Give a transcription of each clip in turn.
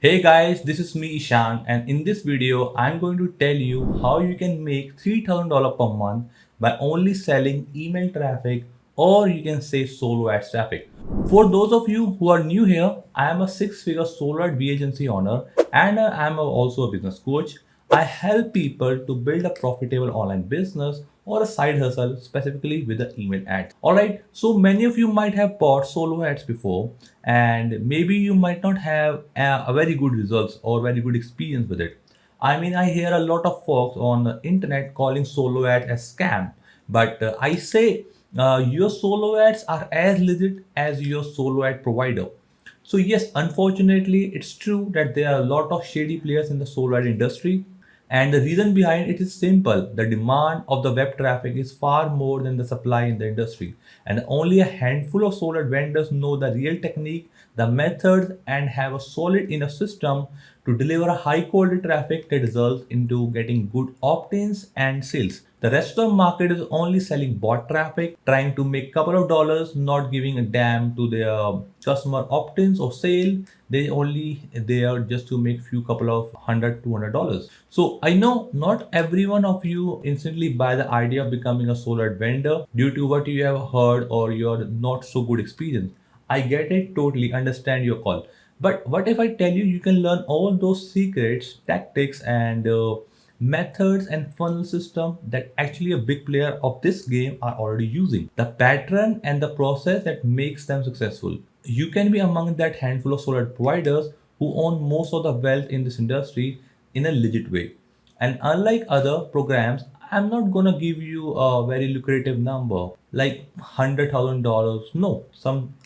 Hey guys, this is me Ishaan, and in this video I'm going to tell you how you can make $3,000 per month by only selling email traffic, or you can say solo ads traffic. For those of you who are new here, I am a six-figure solo ad agency owner and I am also a business coach. I help people to build a profitable online business or a side hustle specifically with the email ads. Alright, so many of you might have bought solo ads before and maybe you might not have a very good results or very good experience with it. I mean, I hear a lot of folks on the internet calling solo ads a scam, but I say your solo ads are as legit as your solo ad provider. So yes, unfortunately, it's true that there are a lot of shady players in the solo ad industry, and the reason behind it is simple. The demand of the web traffic is far more than the supply in the industry, and only a handful of solo ad vendors know the real technique, the methods, and have a solid enough system to deliver a high quality traffic that results into getting good opt-ins and sales. The rest of the market is only selling bot traffic, trying to make couple of dollars, not giving a damn to their customer opt-ins or sale. They only there just to make few couple of $100 $200. So I know not every one of you instantly buy the idea of becoming a solo ad vendor due to what you have heard or your not so good experience. I get it, totally understand your call. But what if I tell you you can learn all those secrets, tactics, and methods and funnel system that actually a big player of this game are already using? The pattern and the process that makes them successful. You can be among that handful of solar providers who own most of the wealth in this industry in a legit way. And unlike other programs, I'm not gonna give you a very lucrative number like $100,000. No,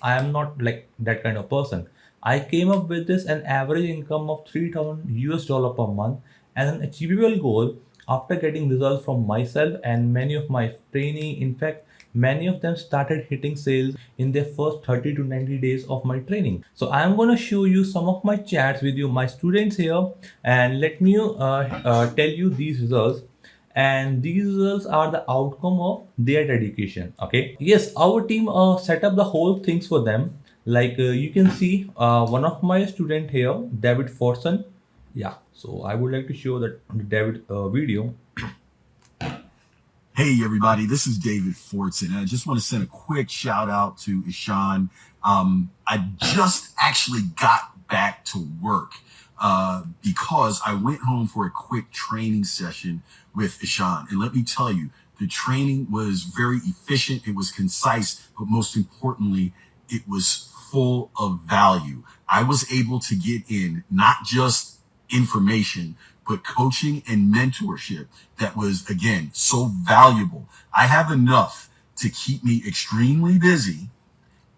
I am not like that kind of person. I came up with this an average income of 3,000 US dollar per month as an achievable goal after getting results from myself and many of my training. In fact, many of them started hitting sales in their first 30 to 90 days of my training. So I'm going to show you some of my chats with you, my students here, and let me tell you these results. And these results are the outcome of their dedication. Okay, yes, our team set up the whole things for them. Like you can see one of my student here, David Forson. Yeah, so I would like to show that David video. Hey everybody, this is David Fortson, and I just want to send a quick shout out to Ishaan. I just actually got back to work because I went home for a quick training session with Ishaan. And let me tell you, the training was very efficient, it was concise, but most importantly, it was full of value. I was able to get in not just information, but coaching and mentorship that was, again, so valuable. I have enough to keep me extremely busy,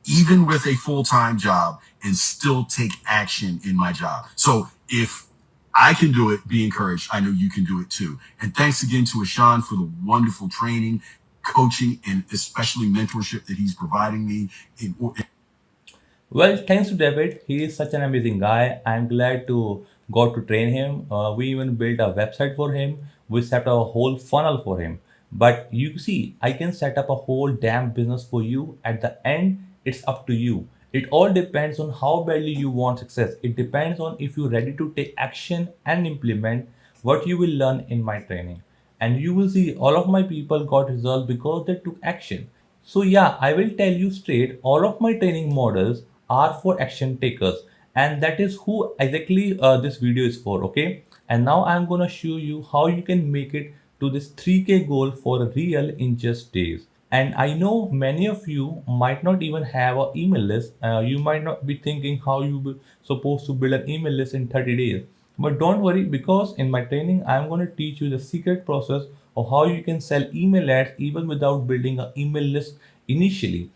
even with a full-time job, and still take action in my job. So if I can do it, be encouraged. I know you can do it too. And thanks again to Ishaan for the wonderful training, coaching, and especially mentorship that he's providing me. Well, thanks to David. He is such an amazing guy. I'm glad to got to train him. We even built a website for him. We set up a whole funnel for him. But you see, I can set up a whole damn business for you. At the end, it's up to you. It all depends on how badly you want success. It depends on if you're ready to take action and implement what you will learn in my training. And you will see all of my people got results because they took action. So yeah, I will tell you straight, all of my training models are for action takers, and that is who exactly this video is for. Okay, and now I'm gonna show you how you can make it to this 3K goal for real in just days. And I know many of you might not even have an email list. You might not be thinking how you be supposed to build an email list in 30 days. But don't worry, because in my training, I'm going to teach you the secret process of how you can sell email ads even without building an email list initially.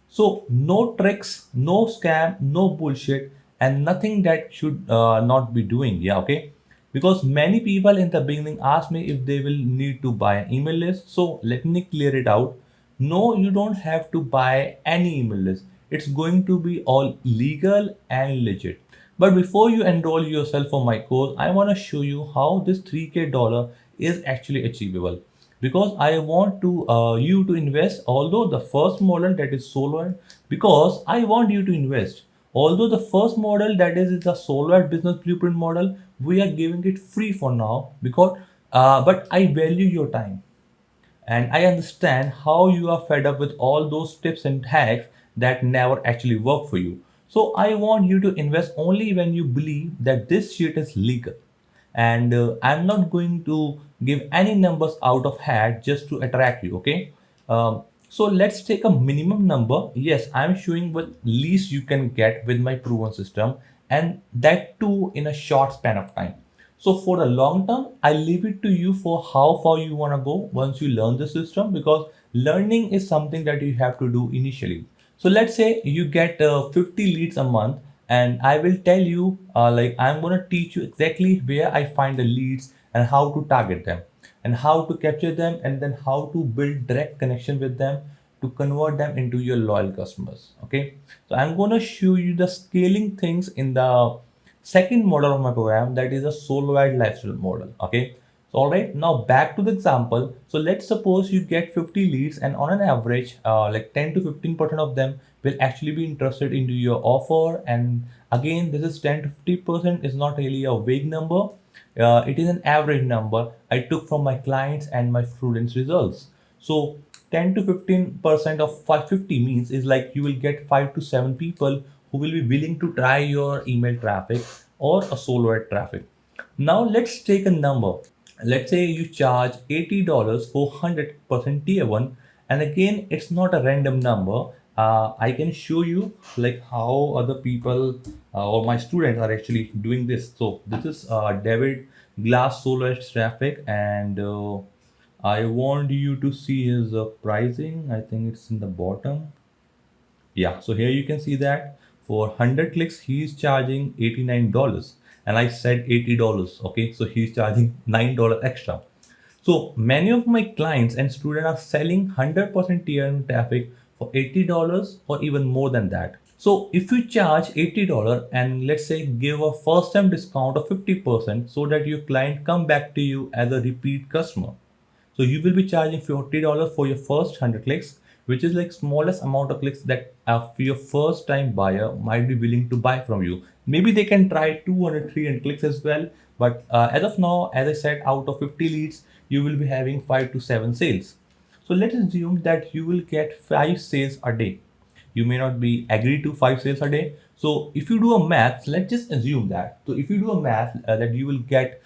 So no tricks, no scam, no bullshit, and nothing that should not be doing. Yeah, okay. Because many people in the beginning ask me if they will need to buy an email list. So let me clear it out. No, you don't have to buy any email list. It's going to be all legal and legit. But before you enroll yourself for my course, I want to show you how this 3K dollar is actually achievable. Because I want to you to invest, although the first model that is solo, because I want you to invest. Although the first model, that is the solo ad business blueprint model, we are giving it free for now because but I value your time and I understand how you are fed up with all those tips and hacks that never actually work for you. So I want you to invest only when you believe that this shit is legal. And I'm not going to give any numbers out of hat just to attract you, okay? So let's take a minimum number. Yes, I'm showing what least you can get with my proven system, and that too in a short span of time. So for the long term, I leave it to you for how far you want to go once you learn the system, because learning is something that you have to do initially. So let's say you get 50 leads a month, and I will tell you like I'm going to teach you exactly where I find the leads and how to target them and how to capture them and then how to build direct connection with them to convert them into your loyal customers. Okay, so I'm going to show you the scaling things in the second model of my program, that is a solo ad lifestyle model. Okay, so all right, now back to the example. So let's suppose you get 50 leads, and on an average like 10 to 15% of them will actually be interested into your offer. And again, this is 10 to 50% is not really a vague number. It is an average number I took from my clients and my students results. So 10 to 15% of 550 means is like you will get 5 to 7 people who will be willing to try your email traffic or a solo ad traffic. Now let's take a number. Let's say you charge $80 for 100% tier 1, and again it's not a random number. I can show you like how other people or my students are actually doing this. So this is David Glass solo ad traffic, and I want you to see his pricing. I think it's in the bottom. Yeah, so here you can see that for 100 clicks, he's charging $89. And I said $80. Okay, so he's charging $9 extra. So many of my clients and students are selling 100% TRN traffic for $80 or even more than that. So if you charge $80 and let's say give a first time discount of 50% so that your client come back to you as a repeat customer. So you will be charging $40 for your first 100 clicks, which is like smallest amount of clicks that your first time buyer might be willing to buy from you. Maybe they can try 200, 300 clicks as well. But as of now, as I said, out of 50 leads, you will be having 5 to 7 sales. So let's assume that you will get 5 sales a day. You may not be agreed to 5 sales a day. So if you do a math, let's just assume that. So if you do a math that you will get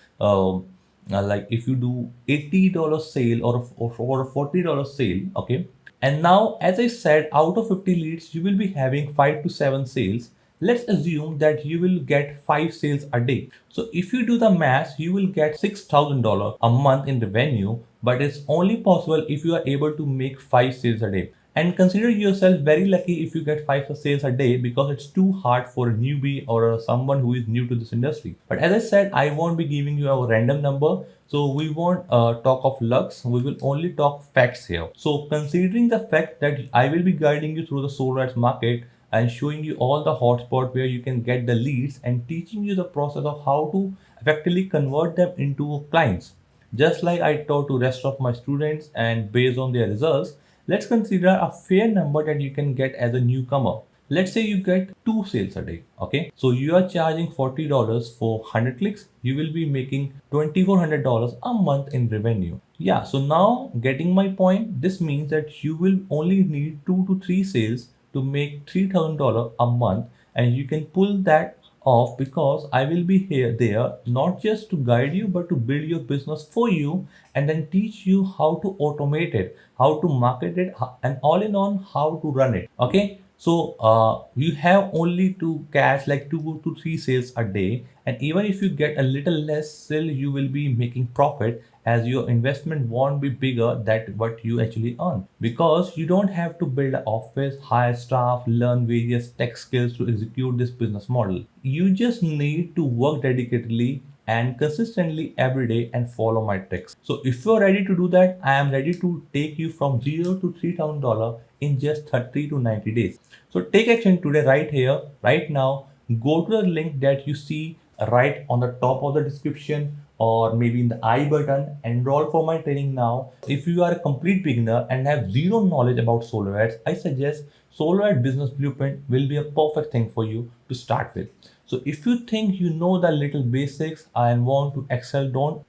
like if you do $80 sale or a $40 sale, okay. And now, as I said, out of 50 leads, you will be having 5 to 7 sales. Let's assume that you will get 5 sales a day. So if you do the math, you will get $6,000 a month in revenue, but it's only possible if you are able to make 5 sales a day. And consider yourself very lucky if you get 5 sales a day, because it's too hard for a newbie or someone who is new to this industry. But as I said, I won't be giving you a random number. So we won't talk of lucks. We will only talk facts here. So considering the fact that I will be guiding you through the solo ads market and showing you all the hotspot where you can get the leads and teaching you the process of how to effectively convert them into clients, just like I taught to rest of my students, and based on their results, let's consider a fair number that you can get as a newcomer. Let's say you get 2 sales a day. Okay, so you are charging $40 for 100 clicks. You will be making $2,400 a month in revenue. Yeah, so now getting my point, this means that you will only need 2 to 3 sales to make $3,000 a month, and you can pull that off because I will be here there not just to guide you but to build your business for you and then teach you how to automate it, how to market it, and all in all how to run it. Okay, so you have only to catch like 2 to 3 sales a day, and even if you get a little less, still you will be making profit as your investment won't be bigger than what you actually earn, because you don't have to build an office, hire staff, learn various tech skills to execute this business model. You just need to work dedicatedly and consistently every day and follow my tricks. So if you're ready to do that, I am ready to take you from zero to $3,000 in just 30 to 90 days. So take action today, right here, right now. Go to the link that you see right on the top of the description or maybe in the I button. Enroll for my training now. If you are a complete beginner and have zero knowledge about solo ads, I suggest Solo at Business Blueprint will be a perfect thing for you to start with. So if you think you know the little basics and want to excel, don't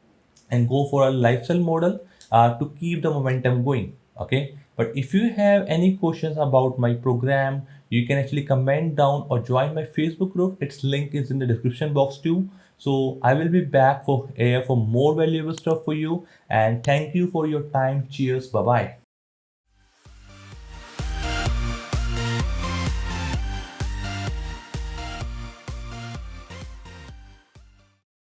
and go for a lifestyle model to keep the momentum going. Okay, but if you have any questions about my program, you can actually comment down or join my Facebook group. Its link is in the description box too. So I will be back for more valuable stuff for you, and thank you for your time. Cheers, bye bye.